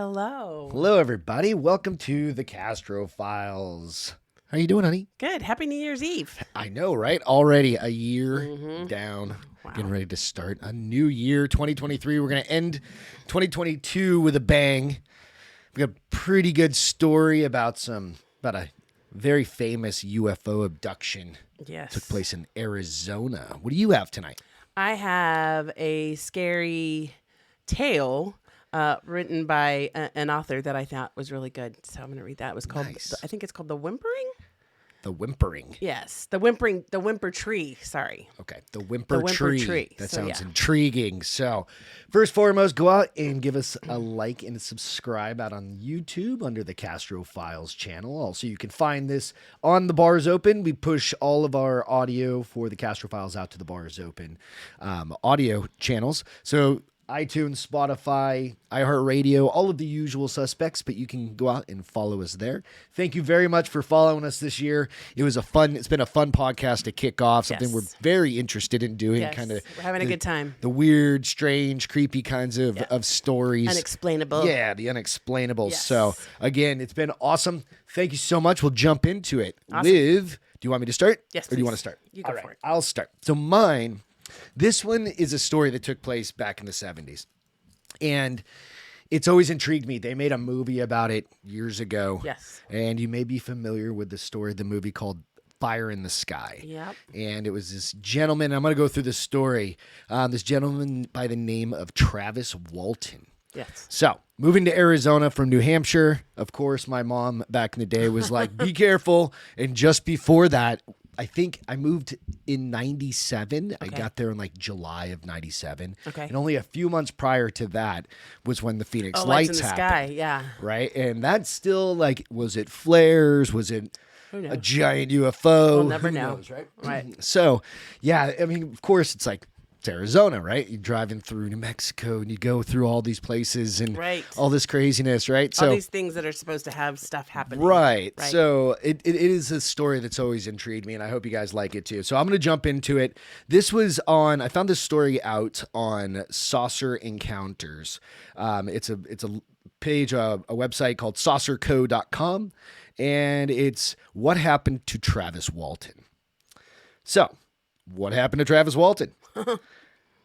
Hello. Hello, everybody. Welcome to the Castro Files. How you doing, honey? Good. Happy New Year's Eve. I know, right? Already a year down. Wow. Getting ready to start a new year, 2023. We're going to end 2022 with a bang. We've got a pretty good story about a very famous UFO abduction. Yes. Took place in Arizona. What do you have tonight? I have a scary tale written by an author that I thought was really good. So I'm going to read that. It was called, Nice. I think it's called The Whimpering. The Whimpering. Yes. The Whimper Tree. Sorry. Okay, the Whimper Whimper Tree. Tree. That So, sounds yeah. intriguing. So, first foremost, go out and give us a like and a subscribe out on YouTube under the Castro Files channel. Also, you can find this on the Bars Open. We push all of our audio for the Castro Files out to the Bars Open audio channels. So, iTunes, Spotify, iHeartRadio, all of the usual suspects, but you can go out and follow us there. Thank you very much for following us this year. It's been a fun podcast to kick off, something Yes. we're very interested in doing, Yes. kind of We're having a good time. the weird, strange, creepy kinds of stories. Unexplainable. Yeah, the unexplainable. Yes. So, again, it's been awesome. Thank you so much. We'll jump into it Awesome. with, do you want me to start? Yes, Or do you please. want to start? You go All for it. I'll start. So this one is a story that took place back in the 70s. And it's always intrigued me. They made a movie about it years ago. Yes. And you may be familiar with the story of the movie called Fire in the Sky. Yep. And it was this gentleman, I'm going to go through the story, this gentleman by the name of Travis Walton. Yes. So, moving to Arizona from New Hampshire, of course, my mom back in the day was like, be careful. And just before that, I think I moved in 97. I Okay. got there in like July of 97. Okay. And only a few months prior to that was when the Phoenix Oh, Lights lights in the happened. sky. Yeah. Right? And that's still like, was it flares? Was it Who knows? a giant UFO? We'll never Who know. knows, right? Right. So, yeah, I mean, of course, it's like, it's Arizona, right? You're driving through New Mexico and you go through all these places and Right. all this craziness, right? All these things that are supposed to have stuff happening. Right. Right. So it is a story that's always intrigued me, and I hope you guys like it too. So I'm going to jump into it. I found this story out on Saucer Encounters. It's a page, a website called saucerco.com, and it's what happened to Travis Walton. So, what happened to Travis Walton?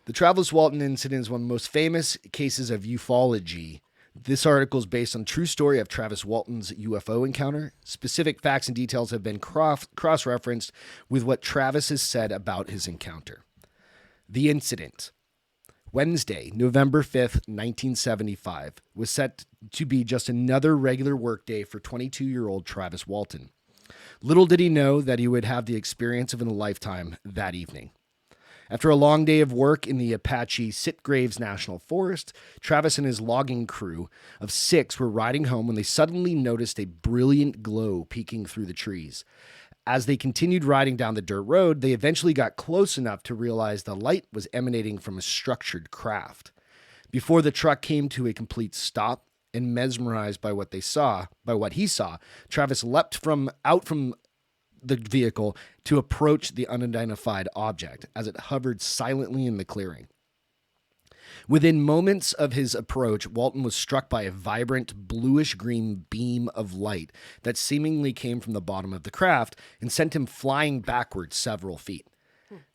The Travis Walton incident is one of the most famous cases of ufology. This article is based on a true story of Travis Walton's UFO encounter. Specific facts and details have been cross-referenced with what Travis has said about his encounter. The incident, Wednesday, November 5th, 1975, was set to be just another regular workday for 22-year-old Travis Walton. Little did he know that he would have the experience of a lifetime that evening. After a long day of work in the Apache Sitgraves National Forest, Travis and his logging crew of 6 were riding home when they suddenly noticed a brilliant glow peeking through the trees. As they continued riding down the dirt road, they eventually got close enough to realize the light was emanating from a structured craft. Before the truck came to a complete stop, and mesmerized by what he saw, Travis leapt out from the vehicle to approach the unidentified object as it hovered silently in the clearing. Within moments of his approach, Walton was struck by a vibrant bluish-green beam of light that seemingly came from the bottom of the craft and sent him flying backwards several feet.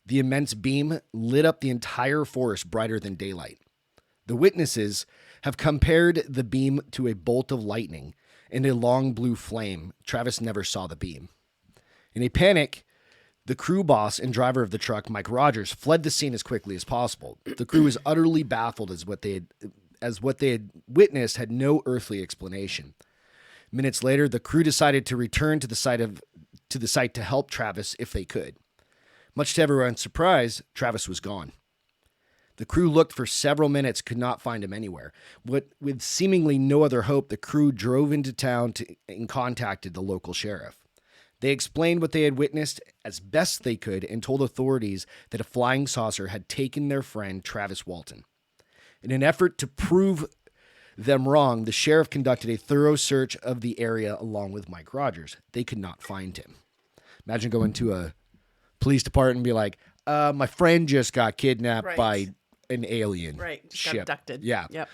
The immense beam lit up the entire forest brighter than daylight. The witnesses have compared the beam to a bolt of lightning and a long blue flame. Travis never saw the beam. In a panic, the crew boss and driver of the truck, Mike Rogers, fled the scene as quickly as possible. The crew was utterly baffled as what they had witnessed had no earthly explanation. Minutes later, the crew decided to return to the site to help Travis if they could. Much to everyone's surprise, Travis was gone. The crew looked for several minutes, could not find him anywhere. With seemingly no other hope, the crew drove into town and contacted the local sheriff. They explained what they had witnessed as best they could and told authorities that a flying saucer had taken their friend Travis Walton. In an effort to prove them wrong, the sheriff conducted a thorough search of the area along with Mike Rogers. They could not find him. Imagine going to a police department and be like, my friend just got kidnapped by an alien Right. Just ship. got abducted. Yeah. Yep.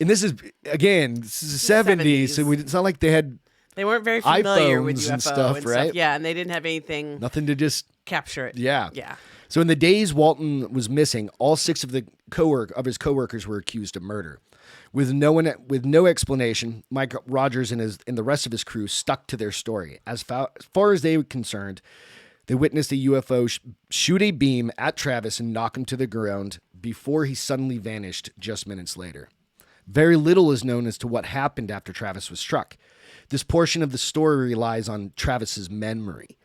And this is, again, this is the 70s, so it's not like they had They weren't very familiar with iPhones UFO and stuff, right? Yeah, and they didn't have anything nothing to just capture it. Yeah. Yeah. So in the days Walton was missing, all 6 of his coworkers were accused of murder. With no explanation, Mike Rogers and the rest of his crew stuck to their story. As far as they were concerned, they witnessed a UFO shoot a beam at Travis and knock him to the ground before he suddenly vanished just minutes later. Very little is known as to what happened after Travis was struck. This portion of the story relies on Travis's memory.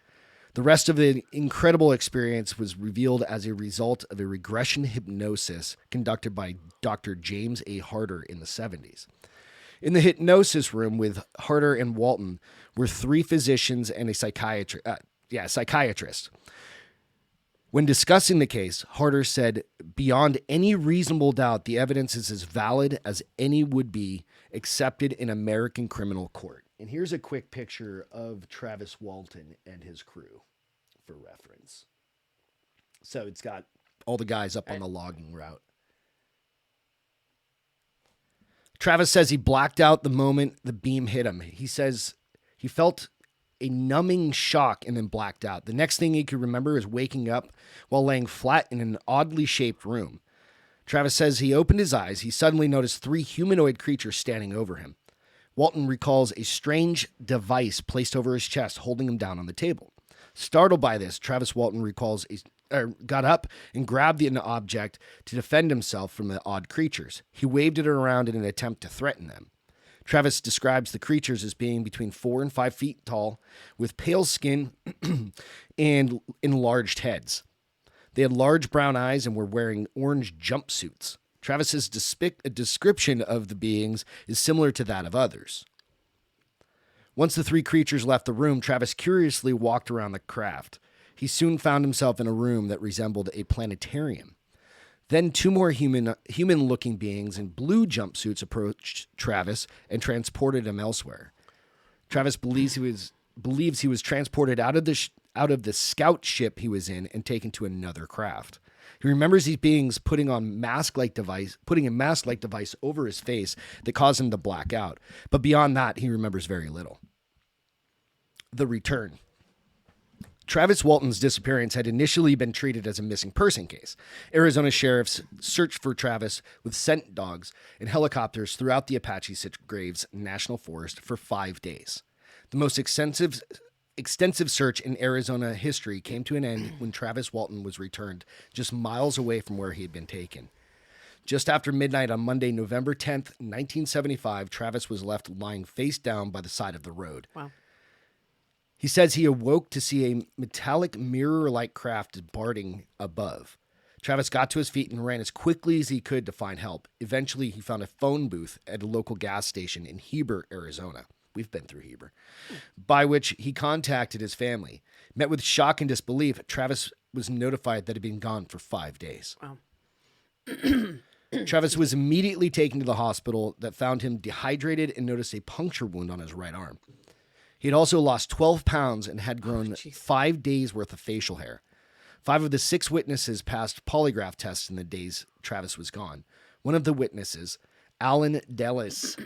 The rest of the incredible experience was revealed as a result of a regression hypnosis conducted by Dr. James A. Harder in the 70s. In the hypnosis room with Harder and Walton were 3 physicians and a psychiatrist. When discussing the case, Harder said, "Beyond any reasonable doubt, the evidence is as valid as any would be accepted in American criminal court." And here's a quick picture of Travis Walton and his crew for reference. So it's got all the guys up on the logging route. Travis says he blacked out the moment the beam hit him. He says he felt a numbing shock and then blacked out. The next thing he could remember is waking up while laying flat in an oddly shaped room. Travis says he opened his eyes. He suddenly noticed 3 humanoid creatures standing over him. Walton recalls a strange device placed over his chest, holding him down on the table. Startled by this, Travis Walton got up and grabbed the object to defend himself from the odd creatures. He waved it around in an attempt to threaten them. Travis describes the creatures as being between 4 and 5 feet tall, with pale skin and enlarged heads. They had large brown eyes and were wearing orange jumpsuits. Travis's description of the beings is similar to that of others. Once the 3 creatures left the room, Travis curiously walked around the craft. He soon found himself in a room that resembled a planetarium. Then 2 more human-looking beings in blue jumpsuits approached Travis and transported him elsewhere. Travis believes he was transported out of the scout ship he was in and taken to another craft. He remembers these beings putting a mask-like device over his face that caused him to black out. But beyond that, he remembers very little. The return. Travis Walton's disappearance had initially been treated as a missing person case. Arizona sheriffs searched for Travis with scent dogs and helicopters throughout the Apache Sitgraves National Forest for 5 days. The most extensive search in Arizona history came to an end when Travis Walton was returned just miles away from where he had been taken. Just after midnight on Monday, November 10th, 1975, Travis was left lying face down by the side of the road. Wow. He says he awoke to see a metallic mirror-like craft darting above. Travis got to his feet and ran as quickly as he could to find help. Eventually, he found a phone booth at a local gas station in Heber, Arizona. We've been through Heber. By which he contacted his family. Met with shock and disbelief, Travis was notified that he had been gone for 5 days. Wow. Travis was immediately taken to the hospital that found him dehydrated and noticed a puncture wound on his right arm. He had also lost 12 pounds and had grown 5 days worth of facial hair. 5 of the 6 witnesses passed polygraph tests in the days Travis was gone. One of the witnesses, Alan Dellis,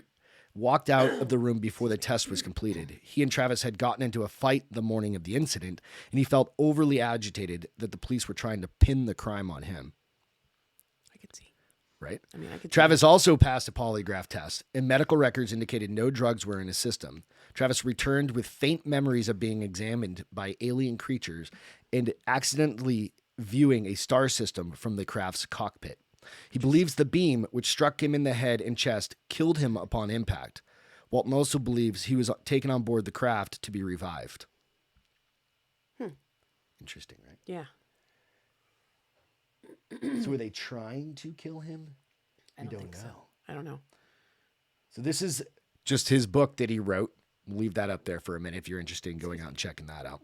walked out of the room before the test was completed. He and Travis had gotten into a fight the morning of the incident, and he felt overly agitated that the police were trying to pin the crime on him. I could see. Right? I mean, I could Travis also passed a polygraph test, and medical records indicated no drugs were in his system. Travis returned with faint memories of being examined by alien creatures and accidentally viewing a star system from the craft's cockpit. He believes the beam, which struck him in the head and chest, killed him upon impact. Walton also believes he was taken on board the craft to be revived. Interesting, right? Yeah. So were they trying to kill him? I don't think so. I don't know. So this is just his book that he wrote. We'll leave that up there for a minute if you're interested in going out and checking that out.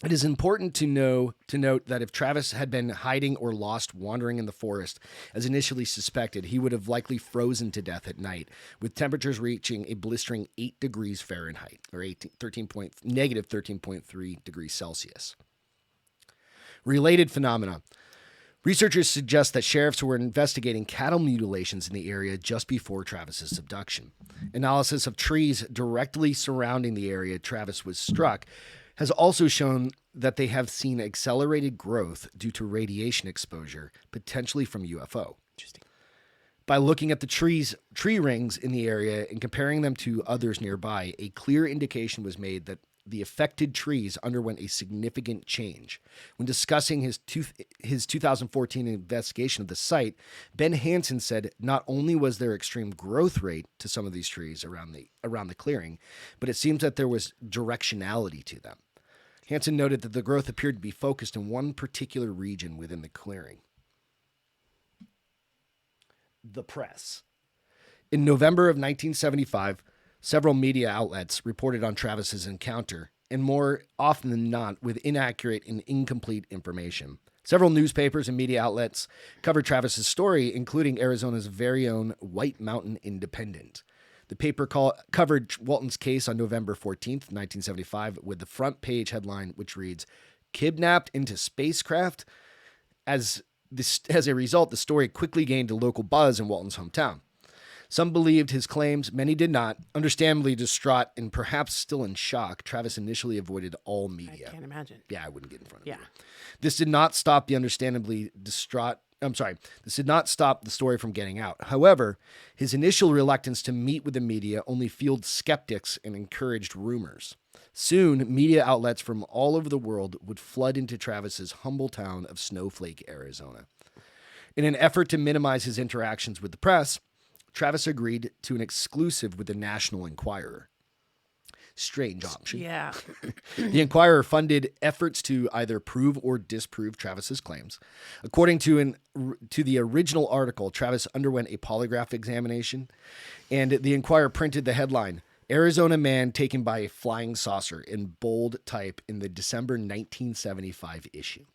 It is important to note that if Travis had been hiding or lost wandering in the forest, as initially suspected, he would have likely frozen to death at night, with temperatures reaching a blistering 8 degrees Fahrenheit, or negative 13.3 degrees Celsius. Related phenomena. Researchers suggest that sheriffs were investigating cattle mutilations in the area just before Travis's abduction. Analysis of trees directly surrounding the area Travis was struck has also shown that they have seen accelerated growth due to radiation exposure, potentially from UFO. Interesting. By looking at the tree rings in the area and comparing them to others nearby, a clear indication was made that the affected trees underwent a significant change. When discussing his 2014 investigation of the site, Ben Hansen said not only was there extreme growth rate to some of these trees around the clearing, but it seems that there was directionality to them. Hansen noted that the growth appeared to be focused in one particular region within the clearing. The press. In November of 1975, several media outlets reported on Travis's encounter, and more often than not, with inaccurate and incomplete information. Several newspapers and media outlets covered Travis's story, including Arizona's very own White Mountain Independent. The paper covered Walton's case on November 14th, 1975, with the front page headline, which reads, "Kidnapped into spacecraft." As a result, the story quickly gained a local buzz in Walton's hometown. Some believed his claims, many did not. Understandably distraught and perhaps still in shock, Travis initially avoided all media. I can't imagine. Yeah, I wouldn't get in front of Yeah. you. This did not stop the This did not stop the story from getting out. However, his initial reluctance to meet with the media only fueled skeptics and encouraged rumors. Soon, media outlets from all over the world would flood into Travis's humble town of Snowflake, Arizona. In an effort to minimize his interactions with the press, Travis agreed to an exclusive with the National Enquirer. Strange option. Yeah. The Enquirer funded efforts to either prove or disprove Travis's claims. According to the original article, Travis underwent a polygraph examination, and the Enquirer printed the headline, "Arizona Man Taken by a Flying Saucer," in bold type in the December 1975 issue.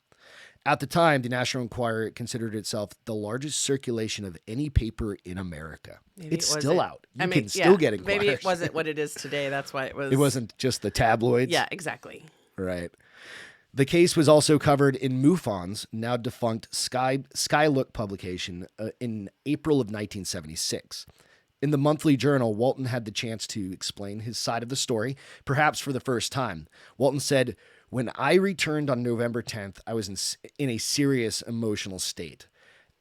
At the time, the National Enquirer considered itself the largest circulation of any paper in America. Maybe It's it still wasn't- out. You can still get Enquirers. Maybe it wasn't what it is today. That's why it was. It wasn't just the tabloids. Yeah, exactly. Right. The case was also covered in MUFON's now defunct Skylook publication in April of 1976. In the monthly journal, Walton had the chance to explain his side of the story, perhaps for the first time. Walton said, "When I returned on November 10th, I was in a serious emotional state.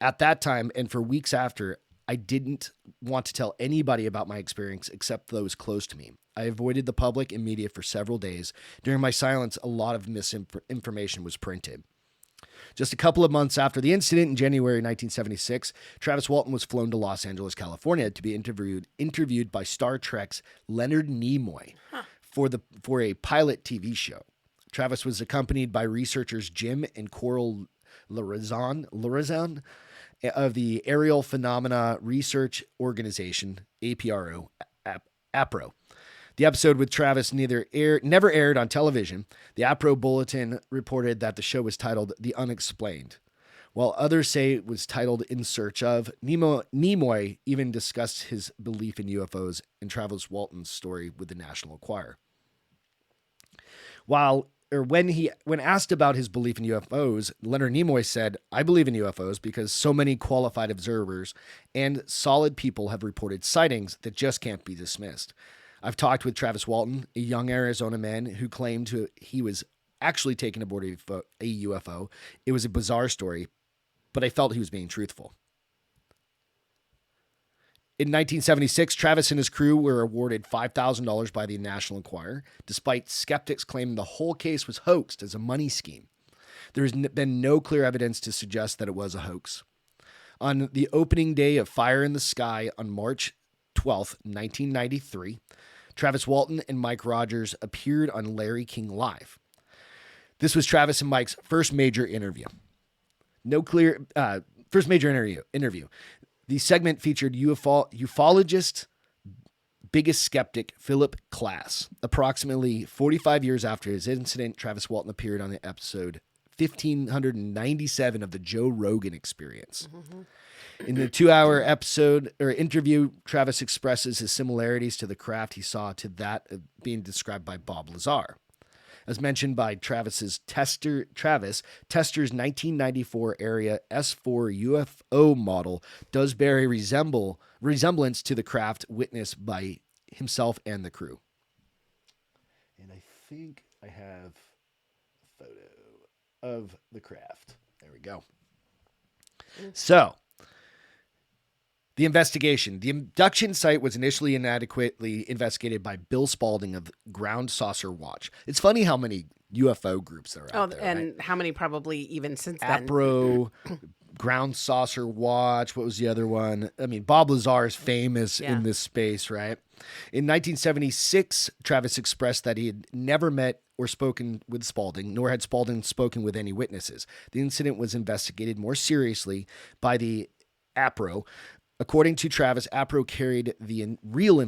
At that time, and for weeks after, I didn't want to tell anybody about my experience except those close to me. I avoided the public and media for several days. During my silence, a lot of misinformation was printed." Just a couple of months after the incident in January 1976, Travis Walton was flown to Los Angeles, California to be interviewed by Star Trek's Leonard Nimoy for a pilot TV show. Travis was accompanied by researchers Jim and Coral Lorazan of the Aerial Phenomena Research Organization, APRO. The episode with Travis never aired on television. The APRO Bulletin reported that the show was titled The Unexplained, while others say it was titled In Search Of. Nimoy even discussed his belief in UFOs in Travis Walton's story with the National Enquirer. When asked about his belief in UFOs, Leonard Nimoy said, "I believe in UFOs because so many qualified observers and solid people have reported sightings that just can't be dismissed. I've talked with Travis Walton, a young Arizona man who claimed he was actually taken aboard a UFO. It was a bizarre story, but I felt he was being truthful." In 1976, Travis and his crew were awarded $5,000 by the National Enquirer, despite skeptics claiming the whole case was hoaxed as a money scheme. There has been no clear evidence to suggest that it was a hoax. On the opening day of Fire in the Sky on March 12th, 1993, Travis Walton and Mike Rogers appeared on Larry King Live. This was Travis and Mike's first major interview. Interview. The segment featured ufologist, biggest skeptic Philip Klass. Approximately 45 years after his incident, Travis Walton appeared on the episode 1597 of the Joe Rogan Experience. Mm-hmm. In the 2-hour interview, Travis expresses his similarities to the craft he saw to that being described by Bob Lazar. As mentioned by Tester's 1994 area S4 UFO model does bear a resemblance to the craft witnessed by himself and the crew. And I think I have a photo of the craft. There we go. So, the investigation. The abduction site was initially inadequately investigated by Bill Spalding of Ground Saucer Watch. It's funny how many UFO groups there are out there, and how many probably even since then. APRO, Ground Saucer Watch. What was the other one? I mean, Bob Lazar is famous in this space, right? In 1976, Travis expressed that he had never met or spoken with Spalding, nor had Spalding spoken with any witnesses. The incident was investigated more seriously by the APRO. According to Travis, APRO carried the real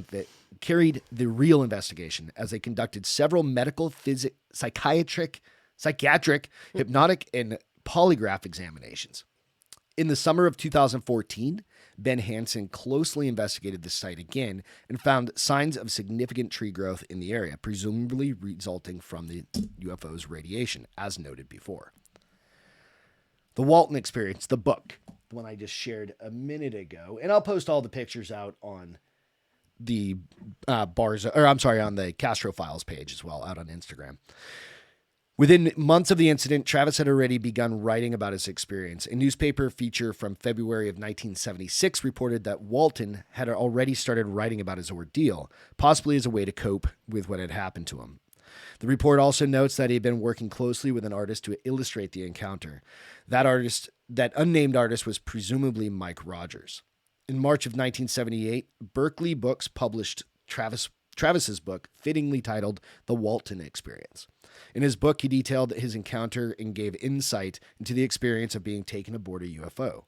investigation as they conducted several medical, psychiatric, hypnotic, and polygraph examinations. In the summer of 2014, Ben Hansen closely investigated the site again and found signs of significant tree growth in the area, presumably resulting from the UFO's radiation, as noted before. The Walton Experience, the book, the one I just shared a minute ago, and I'll post all the pictures out on the on the Castro Files page as well, out on Instagram. Within months of the incident, Travis had already begun writing about his experience. A newspaper feature from February of 1976 reported that Walton had already started writing about his ordeal, possibly as a way to cope with what had happened to him. The report also notes that he had been working closely with an artist to illustrate the encounter. That unnamed artist was presumably Mike Rogers. In March of 1978, Berkeley Books published Travis's book, fittingly titled The Walton Experience. In his book, he detailed his encounter and gave insight into the experience of being taken aboard a UFO.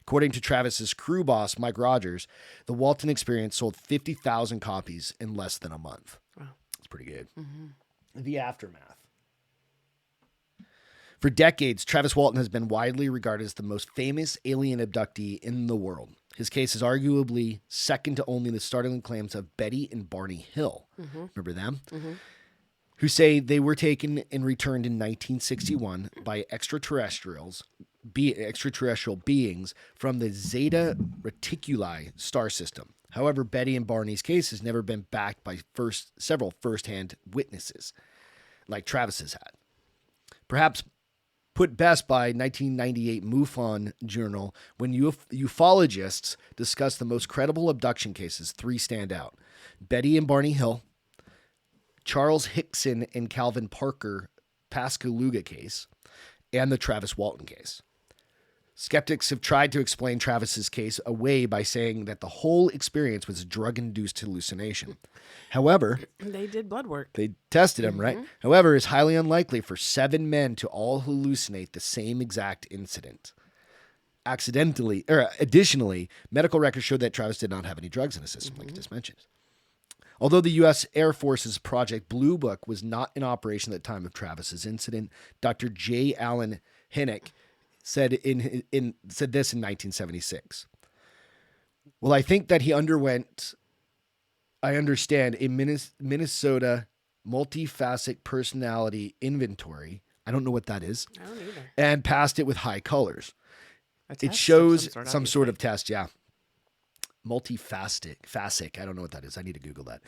According to Travis's crew boss, Mike Rogers, the Walton Experience sold 50,000 copies in less than a month. Wow. That's pretty good. Mm-hmm. The aftermath. For decades, Travis Walton has been widely regarded as the most famous alien abductee in the world. His case is arguably second to only the startling claims of Betty and Barney Hill. Mm-hmm. Remember them? Mm-hmm. Who say they were taken and returned in 1961 by extraterrestrial beings from the Zeta Reticuli star system. However, Betty and Barney's case has never been backed by several first-hand witnesses, like Travis's had. Perhaps put best by 1998 MUFON Journal, when ufologists discuss the most credible abduction cases, three stand out: Betty and Barney Hill, Charles Hickson and Calvin Parker Pascagoula case, and the Travis Walton case. Skeptics have tried to explain Travis's case away by saying that the whole experience was a drug-induced hallucination. However, they did blood work. They tested him, right? However, it's highly unlikely for 7 men to all hallucinate the same exact incident. Additionally, medical records showed that Travis did not have any drugs in his system, like I just mentioned. Although the U.S. Air Force's Project Blue Book was not in operation at the time of Travis's incident, Dr. J. Allen Hynek said this in 1976. Well, I think that he underwent, I understand, a Minnesota multifaceted personality inventory. I don't know what that is. I don't either. And passed it with high colors. It shows some sort of test, yeah. Multifaceted. I don't know what that is. I need to Google that.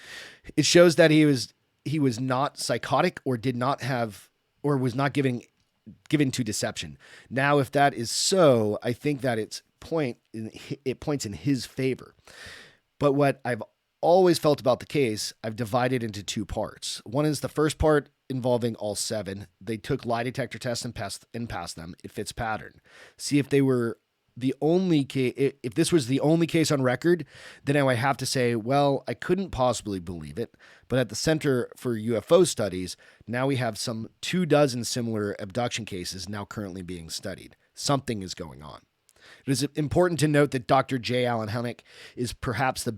It shows that he was not psychotic or did not have, or was not given to deception. Now, if that is so, I think that it points in his favor. But what I've always felt about the case, I've divided into 2 parts. One is the first part involving all 7. They took lie detector tests and passed them. It fits pattern. See if they were the only case. If this was the only case on record, then I would have to say, well, I couldn't possibly believe it. But at the Center for UFO Studies, now we have some 24 similar abduction cases now currently being studied. Something is going on. It is important to note that Dr. J. Allen Hynek is perhaps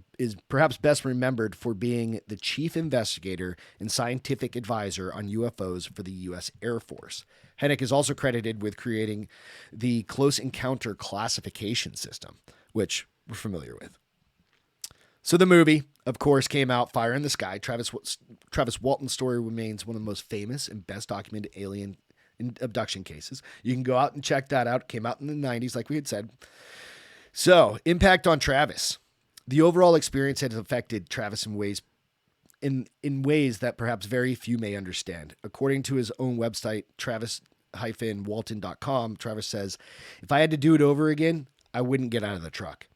best remembered for being the chief investigator and scientific advisor on UFOs for the U.S. Air Force. Hynek is also credited with creating the Close Encounter Classification System, which we're familiar with. So the movie, of course, came out, Fire in the Sky. Travis Walton's story remains one of the most famous and best documented alien abduction cases. You can go out and check that out. It came out in the 90s, like we had said. So, impact on Travis. The overall experience has affected Travis in ways that perhaps very few may understand. According to his own website, travis-walton.com, Travis says, "If I had to do it over again, I wouldn't get out of the truck."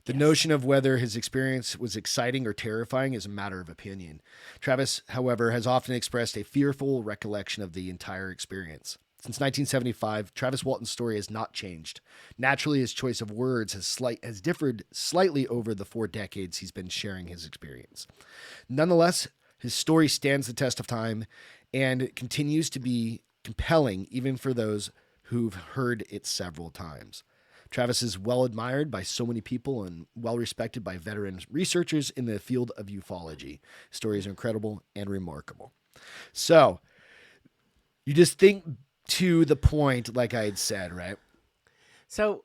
The notion of whether his experience was exciting or terrifying is a matter of opinion. Travis, however, has often expressed a fearful recollection of the entire experience. Since 1975, Travis Walton's story has not changed. Naturally, his choice of words has differed slightly over the 4 decades he's been sharing his experience. Nonetheless, his story stands the test of time and continues to be compelling even for those who've heard it several times. Travis is well admired by so many people and well respected by veteran researchers in the field of ufology. His stories are incredible and remarkable. So, you just think to the point, like I had said, right? So,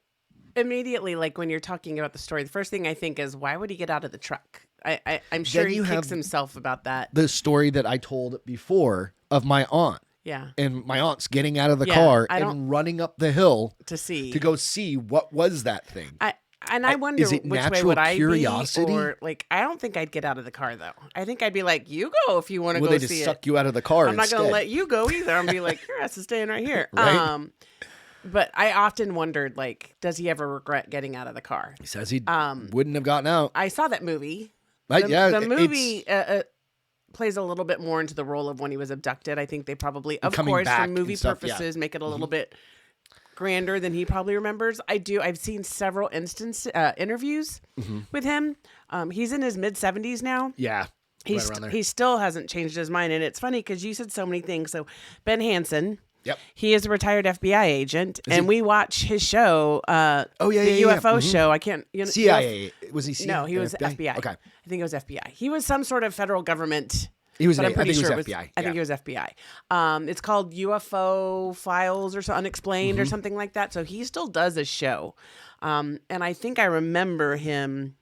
immediately, like when you're talking about the story, the first thing I think is, why would he get out of the truck? I'm sure he kicks himself about that. The story that I told before of my aunt. Yeah. And my aunt's getting out of the car and running up the hill to go see what was that thing. I wonder is it which way natural would I curiosity? be, or like I don't think I'd get out of the car though. I think I'd be like, you go if you want to go they see just it. suck you out of the car. I'm not going to let you go either. I'm gonna be like, your ass is staying right here. Right? But I often wondered, like, does he ever regret getting out of the car? He says he wouldn't have gotten out. I saw that movie. Right? The movie plays a little bit more into the role of when he was abducted. I think they probably, of course, for movie purposes, make it a little bit grander than he probably remembers. I've seen several interviews with him. He's in his mid-70s now. Yeah. He still hasn't changed his mind. And it's funny because you said so many things. So Ben Hansen. Yep. He is a retired FBI agent, we watch his show. The UFO show. I can't. CIA. Was he CIA? No, he was FBI. Okay. I think it was FBI. He was some sort of federal government. He was. I'm pretty sure it was FBI. I think it was FBI. It's called UFO Files or Unexplained or something like that. So he still does a show, and I think I remember him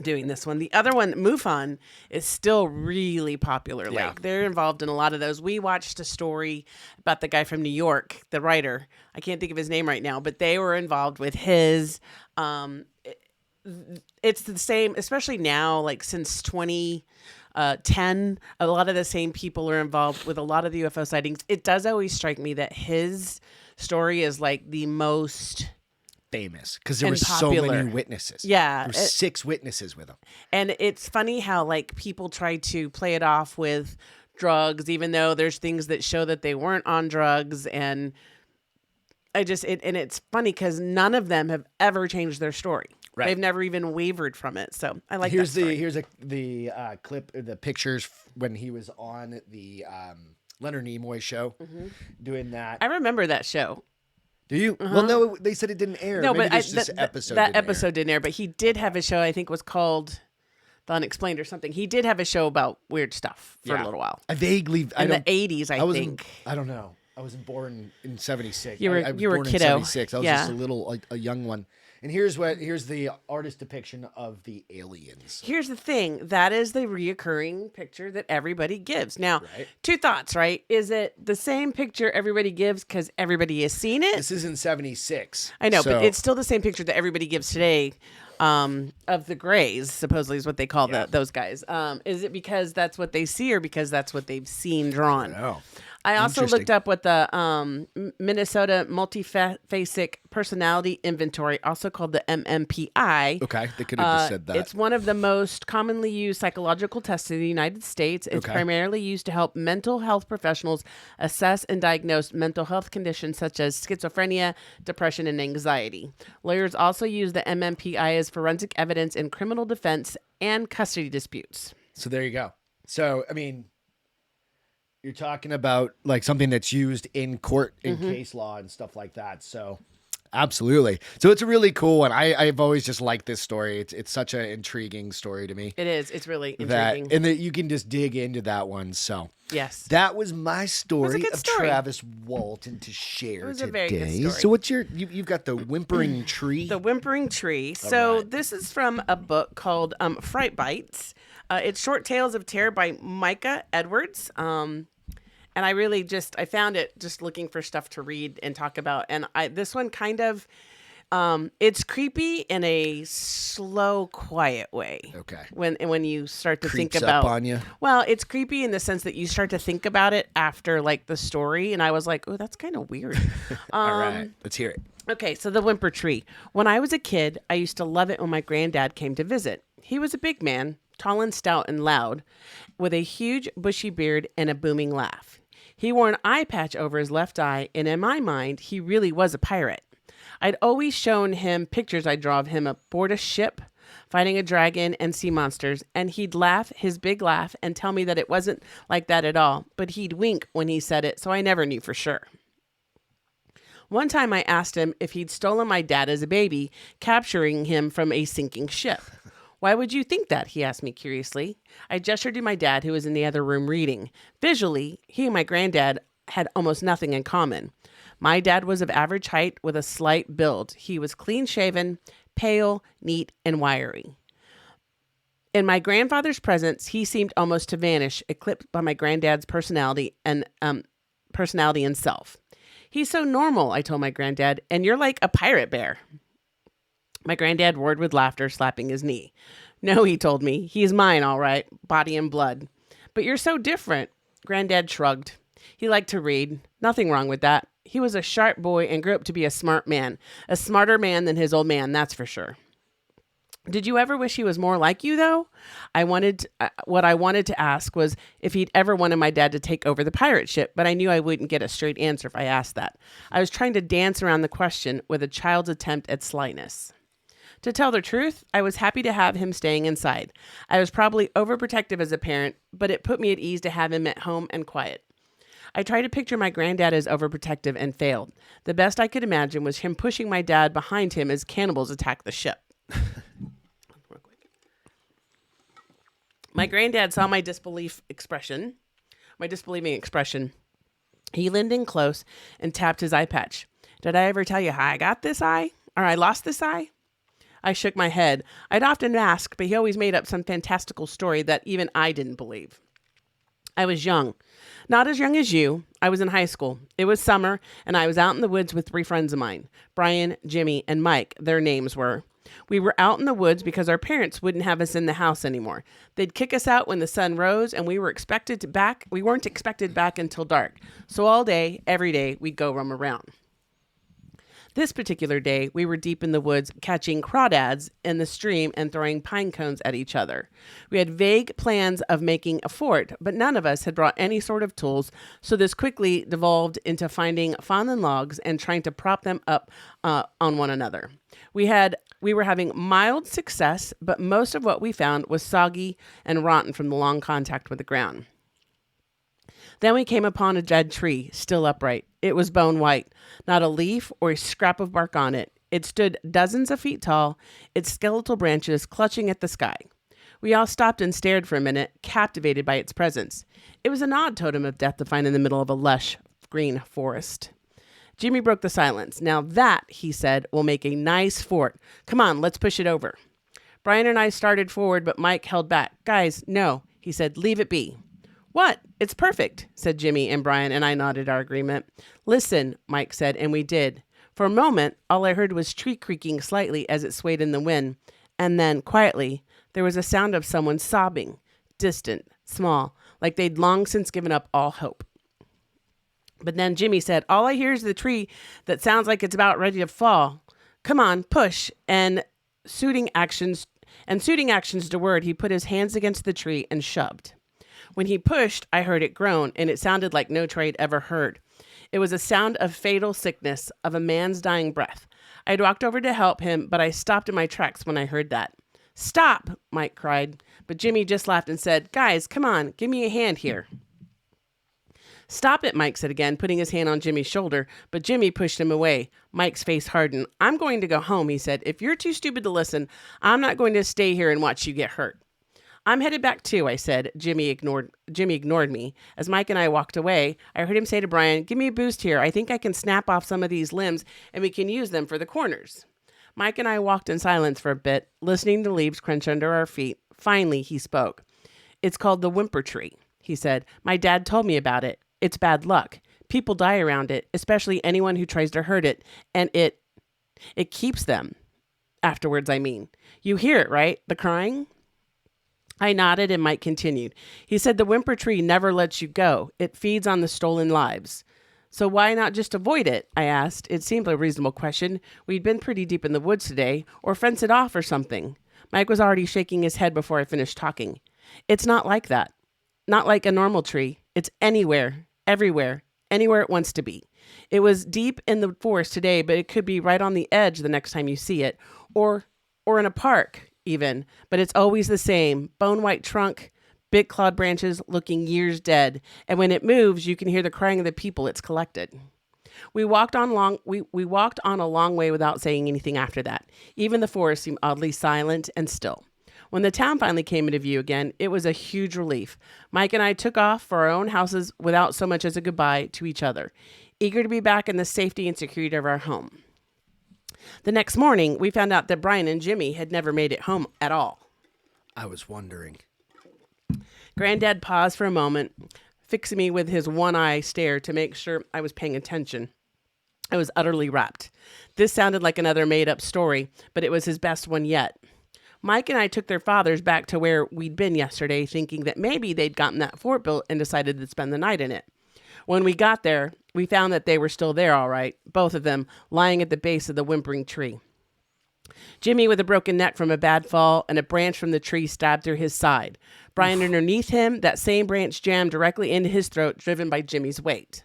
doing this one. The other one, MUFON, is still really popular. Yeah. Like they're involved in a lot of those. We watched a story about the guy from New York, the writer. I can't think of his name right now, but they were involved with his. It's the same, especially now, like since 2010, a lot of the same people are involved with a lot of the UFO sightings. It does always strike me that his story is like the most famous because there were so many witnesses. Yeah. There were 6 witnesses with him. And it's funny how like people try to play it off with drugs, even though there's things that show that they weren't on drugs. And it's funny because none of them have ever changed their story. Right. They've never even wavered from it. So I like that story. Here's the clip, the pictures when he was on the Leonard Nimoy show doing that. I remember that show. Do you? Well, no, they said it didn't air. No, maybe but this episode didn't air. But he did have a show. I think was called The Unexplained or something. He did have a show about weird stuff for a little while. I vaguely in the 80s. I think. I don't know. I wasn't born in 76. You were a kiddo. In 76. I was just a little a young one. And here's the artist depiction of the aliens. Here's the thing. That is the reoccurring picture that everybody gives. Now, 2 thoughts, right? Is it the same picture everybody gives because everybody has seen it? This is in 76. I know, but it's still the same picture that everybody gives today of the Greys, supposedly is what they call those guys. Is it because that's what they see or because that's what they've seen drawn? I don't know. I also looked up what the Minnesota Multiphasic Personality Inventory, also called the MMPI. Okay, they could have just said that. It's one of the most commonly used psychological tests in the United States. It's primarily used to help mental health professionals assess and diagnose mental health conditions such as schizophrenia, depression, and anxiety. Lawyers also use the MMPI as forensic evidence in criminal defense and custody disputes. So there you go. So, I mean, you're talking about like something that's used in court in case law and stuff like that. So absolutely. So it's a really cool one. I've always just liked this story. It's such an intriguing story to me. It is. It's really intriguing. And that you can just dig into that one. So Yes. That was my story good of story. Travis Walton to share It was today. a very good story. So what's you've got the Whimpering Tree? The Whimpering Tree. So this is from a book called Fright Bites. It's Short Tales of Terror by Micah Edwards. And I really I found it just looking for stuff to read and talk about. And this one kind of, it's creepy in a slow, quiet way. Okay. When you start to Creeps think about, up on you. well, it's creepy in the sense that you start to think about it after like the story. And I was like, oh, that's kind of weird. All right, let's hear it. Okay, so the Whimper Tree. When I was a kid, I used to love it when my granddad came to visit. He was a big man, tall and stout and loud, with a huge bushy beard and a booming laugh. He wore an eye patch over his left eye, and in my mind, he really was a pirate. I'd always shown him pictures I'd draw of him aboard a ship, fighting a dragon and sea monsters, and he'd laugh his big laugh and tell me that it wasn't like that at all, but he'd wink when he said it, so I never knew for sure. One time I asked him if he'd stolen my dad as a baby, capturing him from a sinking ship. Why would you think that? He asked me curiously. I gestured to my dad, who was in the other room reading. Visually, he and my granddad had almost nothing in common. My dad was of average height with a slight build. He was clean-shaven, pale, neat, and wiry. In my grandfather's presence, he seemed almost to vanish, eclipsed by my granddad's personality and self. He's so normal, I told my granddad, and you're like a pirate bear. My granddad roared with laughter, slapping his knee. No, he told me, he's mine, all right, body and blood. But you're so different. Granddad shrugged. He liked to read. Nothing wrong with that. He was a sharp boy and grew up to be a smart man. A smarter man than his old man, that's for sure. Did you ever wish he was more like you, though? What I wanted to ask was if he'd ever wanted my dad to take over the pirate ship, but I knew I wouldn't get a straight answer if I asked that. I was trying to dance around the question with a child's attempt at slyness. To tell the truth, I was happy to have him staying inside. I was probably overprotective as a parent, but it put me at ease to have him at home and quiet. I tried to picture my granddad as overprotective and failed. The best I could imagine was him pushing my dad behind him as cannibals attacked the ship. My granddad saw my disbelieving expression. He leaned in close and tapped his eye patch. Did I ever tell you how I got this eye? Or I lost this eye? I shook my head. I'd often ask, but he always made up some fantastical story that even I didn't believe. I was young. Not as young as you. I was in high school. It was summer, and I was out in the woods with 3 friends of mine. Brian, Jimmy, and Mike, their names were. We were out in the woods because our parents wouldn't have us in the house anymore. They'd kick us out when the sun rose, and we weren't expected back until dark. So all day, every day, we'd go roam around. This particular day, we were deep in the woods catching crawdads in the stream and throwing pine cones at each other. We had vague plans of making a fort, but none of us had brought any sort of tools, so this quickly devolved into finding fallen logs and trying to prop them up on one another. We were having mild success, but most of what we found was soggy and rotten from the long contact with the ground. Then we came upon a dead tree, still upright. It was bone white, not a leaf or a scrap of bark on it. It stood dozens of feet tall, its skeletal branches clutching at the sky. We all stopped and stared for a minute, captivated by its presence. It was an odd totem of death to find in the middle of a lush green forest. Jimmy broke the silence. Now that, he said, will make a nice fort. Come on, let's push it over. Brian and I started forward, but Mike held back. Guys, no, he said, leave it be. What? It's perfect, said Jimmy, and Brian and I nodded our agreement. Listen, Mike said, and we did. For a moment, all I heard was tree creaking slightly as it swayed in the wind. And then, quietly, there was a sound of someone sobbing, distant, small, like they'd long since given up all hope. But then Jimmy said, all I hear is the tree that sounds like it's about ready to fall. Come on, push. And suiting actions to word, he put his hands against the tree and shoved. When he pushed, I heard it groan, and it sounded like no tree I'd ever heard. It was a sound of fatal sickness, of a man's dying breath. I'd walked over to help him, but I stopped in my tracks when I heard that. Stop, Mike cried. But Jimmy just laughed and said, guys, come on, give me a hand here. Stop it, Mike said again, putting his hand on Jimmy's shoulder, but Jimmy pushed him away. Mike's face hardened. I'm going to go home, he said. If you're too stupid to listen, I'm not going to stay here and watch you get hurt. I'm headed back too, I said. Jimmy ignored me. As Mike and I walked away, I heard him say to Brian, give me a boost here. I think I can snap off some of these limbs and we can use them for the corners. Mike and I walked in silence for a bit, listening to leaves crunch under our feet. Finally, he spoke. It's called the Whimper Tree, he said. My dad told me about it. It's bad luck. People die around it, especially anyone who tries to hurt it, and it keeps them. Afterwards, I mean. You hear it, right? The crying? I nodded and Mike continued. He said the Whimper Tree never lets you go. It feeds on the stolen lives. So why not just avoid it? I asked. It seemed a reasonable question. We'd been pretty deep in the woods today, or fence it off or something. Mike was already shaking his head before I finished talking. It's not like that. Not like a normal tree. It's anywhere, everywhere, anywhere it wants to be. It was deep in the forest today, but it could be right on the edge the next time you see it, or in a park even, but it's always the same. Bone white trunk, big clawed branches looking years dead, and when it moves, you can hear the crying of the people it's collected. We walked on a long way without saying anything after that. Even the forest seemed oddly silent and still. When the town finally came into view again, it was a huge relief. Mike and I took off for our own houses without so much as a goodbye to each other, eager to be back in the safety and security of our home. The next morning, we found out that Brian and Jimmy had never made it home at all. I was wondering. Granddad paused for a moment, fixing me with his one-eye stare to make sure I was paying attention. I was utterly rapt. This sounded like another made-up story, but it was his best one yet. Mike and I took their fathers back to where we'd been yesterday, thinking that maybe they'd gotten that fort built and decided to spend the night in it. When we got there, we found that they were still there, all right, both of them lying at the base of the whimpering tree. Jimmy with a broken neck from a bad fall and a branch from the tree stabbed through his side. Brian underneath him, that same branch jammed directly into his throat, driven by Jimmy's weight.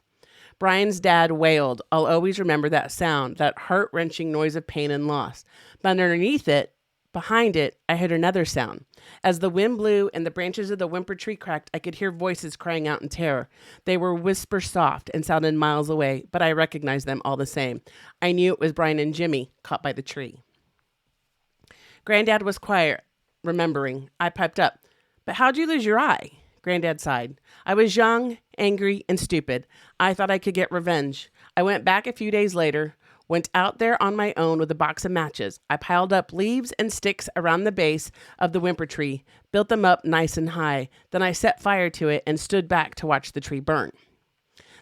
Brian's dad wailed. I'll always remember that sound, that heart-wrenching noise of pain and loss. But underneath it, behind it, I heard another sound. As the wind blew and the branches of the Whimper Tree cracked, I could hear voices crying out in terror. They were whisper soft and sounded miles away, but I recognized them all the same. I knew it was Brian and Jimmy, caught by the tree. Granddad was quiet, remembering. I piped up, but how'd you lose your eye? Granddad sighed. I was young, angry, and stupid. I thought I could get revenge. I went back a few days later, went out there on my own with a box of matches. I piled up leaves and sticks around the base of the Whimper Tree, built them up nice and high. Then I set fire to it and stood back to watch the tree burn.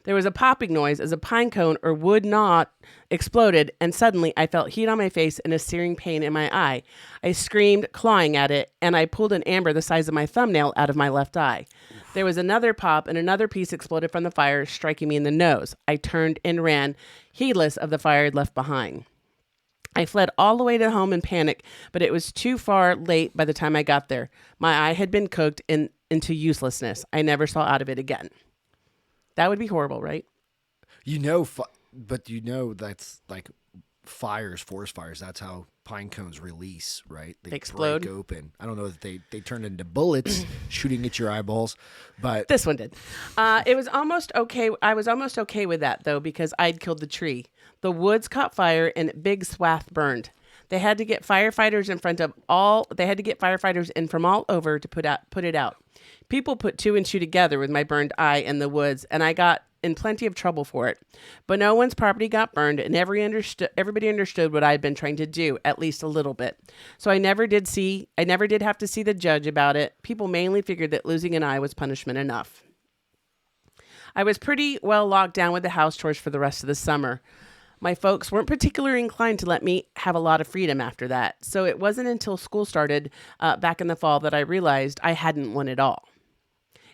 There was a popping noise as a pine cone or wood knot exploded, and suddenly I felt heat on my face and a searing pain in my eye. I screamed, clawing at it, and I pulled an amber the size of my thumbnail out of my left eye. There was another pop, and another piece exploded from the fire, striking me in the nose. I turned and ran, heedless of the fire I'd left behind. I fled all the way to home in panic, but it was too far late by the time I got there. My eye had been cooked into uselessness. I never saw out of it again. That would be horrible, right? But that's like fires, forest fires. That's how pine cones release, right? They explode. Break open. I don't know that they turn into bullets shooting at your eyeballs, but this one did. It was almost okay. I was almost okay with that though, because I'd killed the tree. The woods caught fire and big swath burned. They had to get firefighters in from all over to put it out. People put 2 and 2 together with my burned eye in the woods, and I got in plenty of trouble for it. But no one's property got burned, and everybody understood what I had been trying to do, at least a little bit. So I never did have to see the judge about it. People mainly figured that losing an eye was punishment enough. I was pretty well locked down with the house chores for the rest of the summer. My folks weren't particularly inclined to let me have a lot of freedom after that, so it wasn't until school started back in the fall that I realized I hadn't won it all.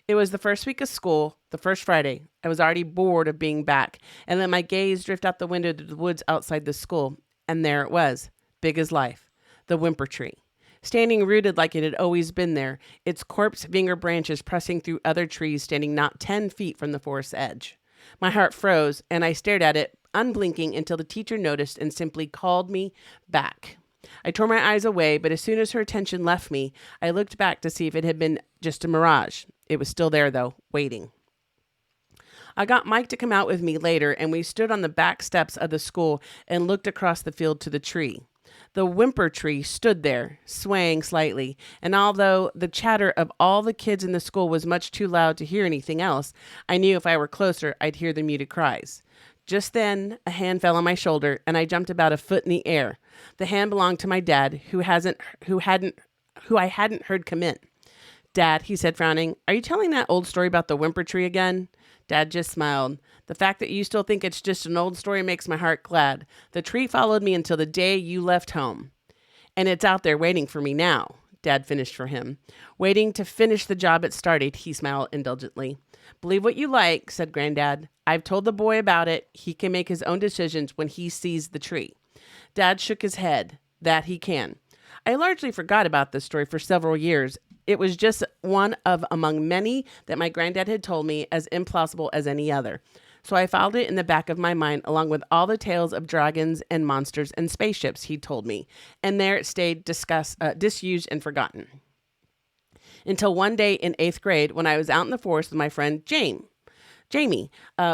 It was the first week of school, the first Friday. I was already bored of being back, and let my gaze drift out the window to the woods outside the school, and there it was, big as life, the Whimper Tree. Standing rooted like it had always been there, its corpse finger branches pressing through other trees standing not 10 feet from the forest's edge. My heart froze, and I stared at it, unblinking, until the teacher noticed and simply called me back. I tore my eyes away, but as soon as her attention left me, I looked back to see if it had been just a mirage. It was still there, though, waiting. I got Mike to come out with me later, and we stood on the back steps of the school and looked across the field to the tree. The Whimper Tree stood there, swaying slightly, and although the chatter of all the kids in the school was much too loud to hear anything else, I knew if I were closer, I'd hear the muted cries. Just then, a hand fell on my shoulder, and I jumped about a foot in the air. The hand belonged to my dad, who I hadn't heard come in. Dad, he said, frowning, are you telling that old story about the Whimper Tree again? Dad just smiled. The fact that you still think it's just an old story makes my heart glad. The tree followed me until the day you left home. And it's out there waiting for me now, Dad finished for him. Waiting to finish the job it started, he smiled indulgently. Believe what you like, said Granddad. I've told the boy about it. He can make his own decisions when he sees the tree. Dad shook his head. That he can. I largely forgot about this story for several years. It was just one of among many that my granddad had told me as implausible as any other. So I filed it in the back of my mind along with all the tales of dragons and monsters and spaceships he'd told me. And there it stayed disused and forgotten. Until one day in 8th grade when I was out in the forest with my friend Jamie.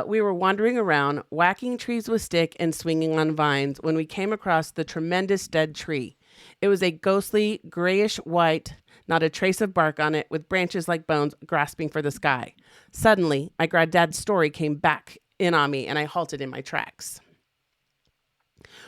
We were wandering around, whacking trees with stick and swinging on vines when we came across the tremendous dead tree. It was a ghostly, grayish white, not a trace of bark on it, with branches like bones grasping for the sky. Suddenly, my granddad's story came back in on me, and I halted in my tracks.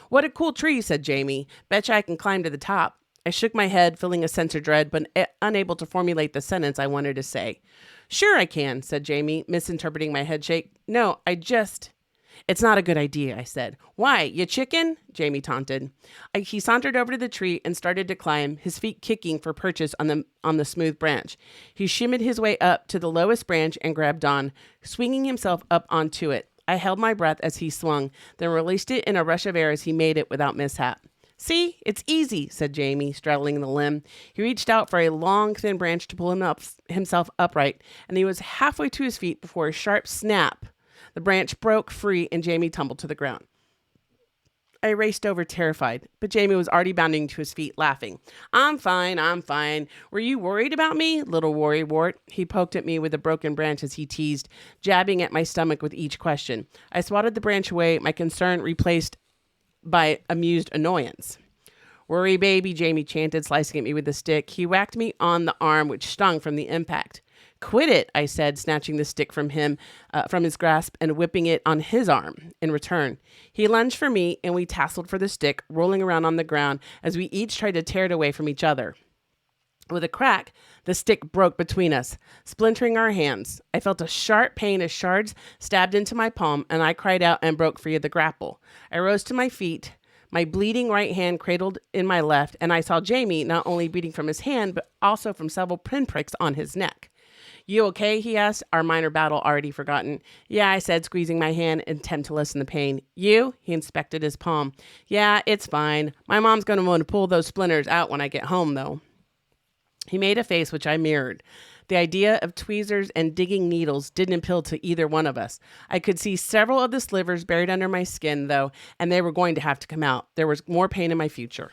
What a cool tree, said Jamie. Betcha I can climb to the top. I shook my head, feeling a sense of dread, but unable to formulate the sentence I wanted to say. Sure I can, said Jamie, misinterpreting my head shake. No, It's not a good idea, I said. Why, you chicken? Jamie taunted. He sauntered over to the tree and started to climb, his feet kicking for purchase on the smooth branch. He shimmied his way up to the lowest branch and grabbed on, swinging himself up onto it. I held my breath as he swung, then released it in a rush of air as he made it without mishap. See, it's easy, said Jamie, straddling the limb. He reached out for a long, thin branch to pull himself upright, and he was halfway to his feet before a sharp snap. The branch broke free and Jamie tumbled to the ground. I raced over terrified, but Jamie was already bounding to his feet, laughing. I'm fine. Were you worried about me, little worrywart? He poked at me with a broken branch as he teased, jabbing at my stomach with each question. I swatted the branch away, my concern replaced by amused annoyance. Worry, baby, Jamie chanted, slicing at me with a stick. He whacked me on the arm, which stung from the impact. Quit it, I said, snatching the stick from his grasp and whipping it on his arm in return. He lunged for me, and we tasseled for the stick, rolling around on the ground as we each tried to tear it away from each other. With a crack, the stick broke between us, splintering our hands. I felt a sharp pain as shards stabbed into my palm, and I cried out and broke free of the grapple. I rose to my feet, my bleeding right hand cradled in my left, and I saw Jamie not only bleeding from his hand, but also from several pinpricks on his neck. You okay? He asked, our minor battle already forgotten. Yeah, I said, squeezing my hand in attempt to lessen the pain. You? He inspected his palm. Yeah, it's fine. My mom's going to want to pull those splinters out when I get home, though. He made a face which I mirrored. The idea of tweezers and digging needles didn't appeal to either one of us. I could see several of the slivers buried under my skin, though, and they were going to have to come out. There was more pain in my future.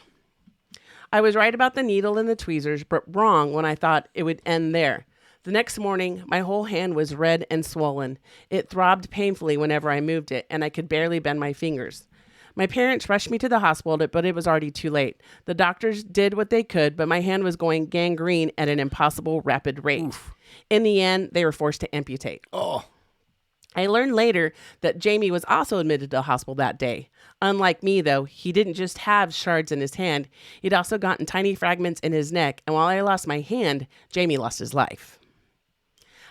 I was right about the needle and the tweezers, but wrong when I thought it would end there. The next morning, my whole hand was red and swollen. It throbbed painfully whenever I moved it, and I could barely bend my fingers. My parents rushed me to the hospital, but it was already too late. The doctors did what they could, but my hand was going gangrene at an impossible rapid rate. Oof. In the end, they were forced to amputate. Oh. I learned later that Jamie was also admitted to the hospital that day. Unlike me, though, he didn't just have shards in his hand. He'd also gotten tiny fragments in his neck, and while I lost my hand, Jamie lost his life.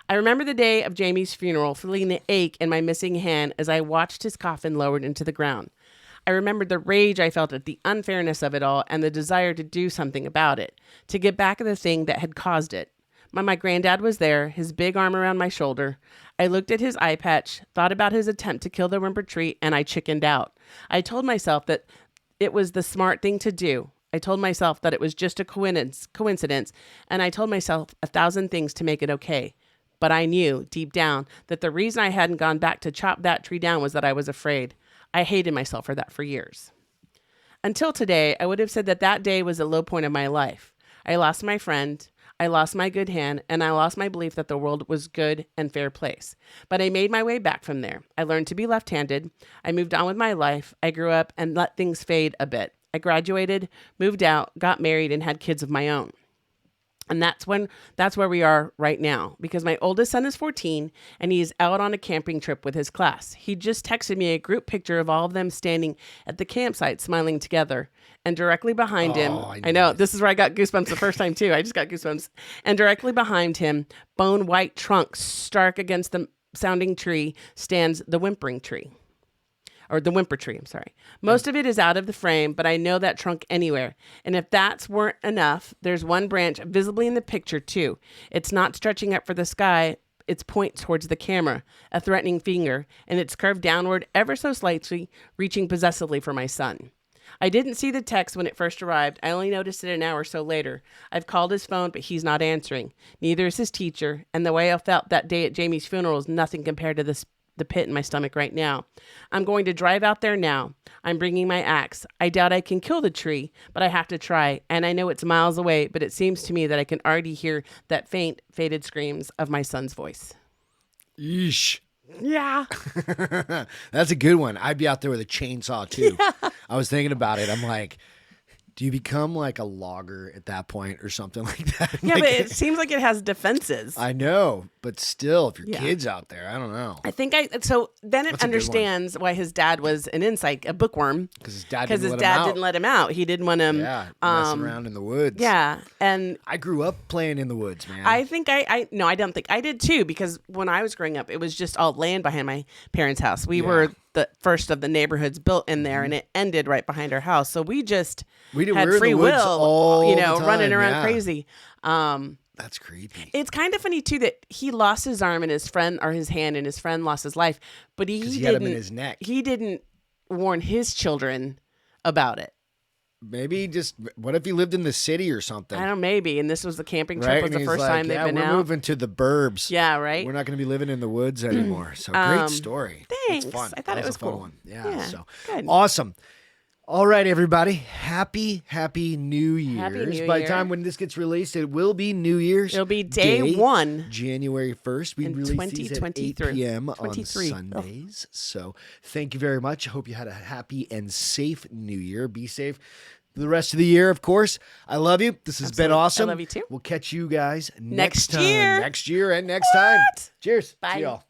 I remember the day of Jamie's funeral, feeling the ache in my missing hand as I watched his coffin lowered into the ground. I remembered the rage I felt at the unfairness of it all and the desire to do something about it, to get back at the thing that had caused it. My granddad was there, his big arm around my shoulder. I looked at his eye patch, thought about his attempt to kill the Whimper Tree, and I chickened out. I told myself that it was the smart thing to do. I told myself that it was just a coincidence, and I told myself 1,000 things to make it okay. But I knew, deep down, that the reason I hadn't gone back to chop that tree down was that I was afraid. I hated myself for that for years. Until today, I would have said that that day was a low point of my life. I lost my friend, I lost my good hand, and I lost my belief that the world was good and fair place. But I made my way back from there. I learned to be left-handed. I moved on with my life. I grew up and let things fade a bit. I graduated, moved out, got married, and had kids of my own. And that's where we are right now, because my oldest son is 14 and he's out on a camping trip with his class. He just texted me a group picture of all of them standing at the campsite smiling together. And directly behind him, I know, this is where I got goosebumps the first time too. I just got goosebumps. And directly behind him, bone white trunk stark against the sounding tree, stands the Whimpering Tree. Or the Whimper Tree, I'm sorry. Most of it is out of the frame, but I know that trunk anywhere. And if that weren't enough, there's one branch visibly in the picture too. It's not stretching up for the sky. Its point towards the camera, a threatening finger, and it's curved downward ever so slightly, reaching possessively for my son. I didn't see the text when it first arrived. I only noticed it an hour or so later. I've called his phone, but he's not answering. Neither is his teacher, and the way I felt that day at Jamie's funeral is nothing compared to the pit in my stomach right now. I'm going to drive out there now. I'm bringing my axe. I doubt I can kill the tree, but I have to try. And I know it's miles away, but it seems to me that I can already hear that faint, faded screams of my son's voice. Yeesh. Yeah. That's a good one. I'd be out there with a chainsaw too. Yeah. I was thinking about it. I'm like, do you become like a logger at that point or something like that? Yeah, like, but it seems like it has defenses. I know, but still, if your kid's out there, I don't know. I think so then it understands why his dad was an a bookworm. Because his dad didn't let him out. He didn't want him messing around in the woods. Yeah. And I grew up playing in the woods, man. I think I don't think I did too, because when I was growing up, it was just all land behind my parents' house. We were the first of the neighborhoods built in there, and it ended right behind our house. So we had free will, running around crazy. That's creepy. It's kind of funny too that he lost his arm and his friend, or his hand, and his friend lost his life, but he had him in his neck. He didn't warn his children about it. Maybe what if he lived in the city or something? I don't know, maybe. And this was the camping trip, was the first time they've been out. We're moving to the burbs. Yeah, right. We're not going to be living in the woods anymore. So great story. Thanks. It's fun. I thought it was cool. Fun one. Yeah. So good. Awesome. All right, everybody. Happy New Year's. Happy New By Year. the time when this gets released, it will be New Year's. It'll be day 1. January 1st. We release these at 8 p.m. on Sundays. So thank you very much. I hope you had a happy and safe New Year. Be safe the rest of the year, of course. I love you. This has been awesome. I love you too. We'll catch you guys next time. year. Next year and next time. Cheers. Bye. See y'all.